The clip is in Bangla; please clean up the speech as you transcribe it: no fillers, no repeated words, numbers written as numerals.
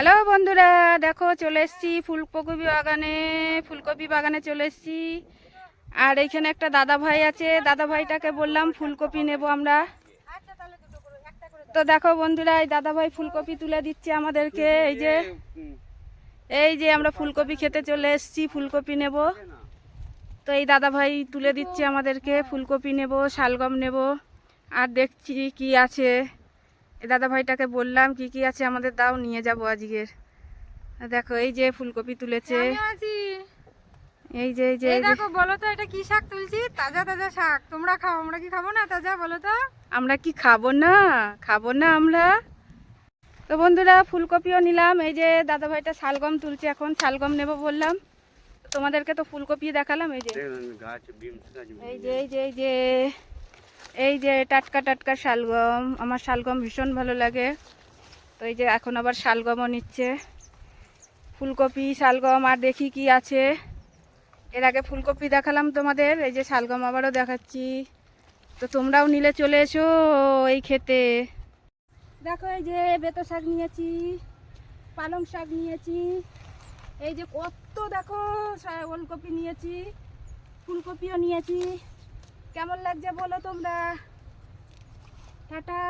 হ্যালো বন্ধুরা, দেখো চলে এসেছি ফুলকপি বাগানে চলে এসেছি। আর এইখানে একটা দাদা ভাই আছে, দাদা ভাইটাকে বললাম ফুলকপি নেব আমরা। তো দেখো বন্ধুরা, এই দাদা ভাই ফুলকপি তুলে দিচ্ছে আমাদেরকে। এই যে আমরা ফুলকপি খেতে চলে এসেছি, ফুলকপি নেব। তো এই দাদা ভাই তুলে দিচ্ছে আমাদেরকে ফুলকপি নেব, শালগম নেব। আর দেখছি কি আছে, এই দাদা ভাইটাকে বললাম কি কি আছে আমাদের দাও, নিয়ে যাব আজকের। দেখো এই যে ফুলকপি তুলেছে। এই যে দেখো, বলো তো এটা কি শাক তুলছি? তাজা তাজা শাক। তোমরা খাও, আমরা কি খাবো না তাজা? বলো তো। আমরা কি খাবো না আমরা? তো বন্ধুরা, ফুলকপিও নিলাম। এই যে দাদা ভাইটা শালগম তুলছে, এখন শালগম নেব বললাম। তোমাদেরকে তো ফুলকপি দেখালাম। এই যে এই যে টাটকা টাটকা শালগম। আমার শালগম ভীষণ ভালো লাগে। তো এই যে এখন আবার শালগমও নিচ্ছে, ফুলকপি শালগম। আর দেখি কি আছে। এর আগে ফুলকপি দেখালাম তোমাদের, এই যে শালগম আবারও দেখাচ্ছি। তো তোমরাও নিলে চলে এসো এই খেতে। দেখো এই যে বেতো শাক নিয়েছি, পালং শাক নিয়েছি, এই যে কত দেখো ওলকপি নিয়েছি, ফুলকপিও নিয়েছি। কেমন লাগছে বলো তোমরা। টাটা।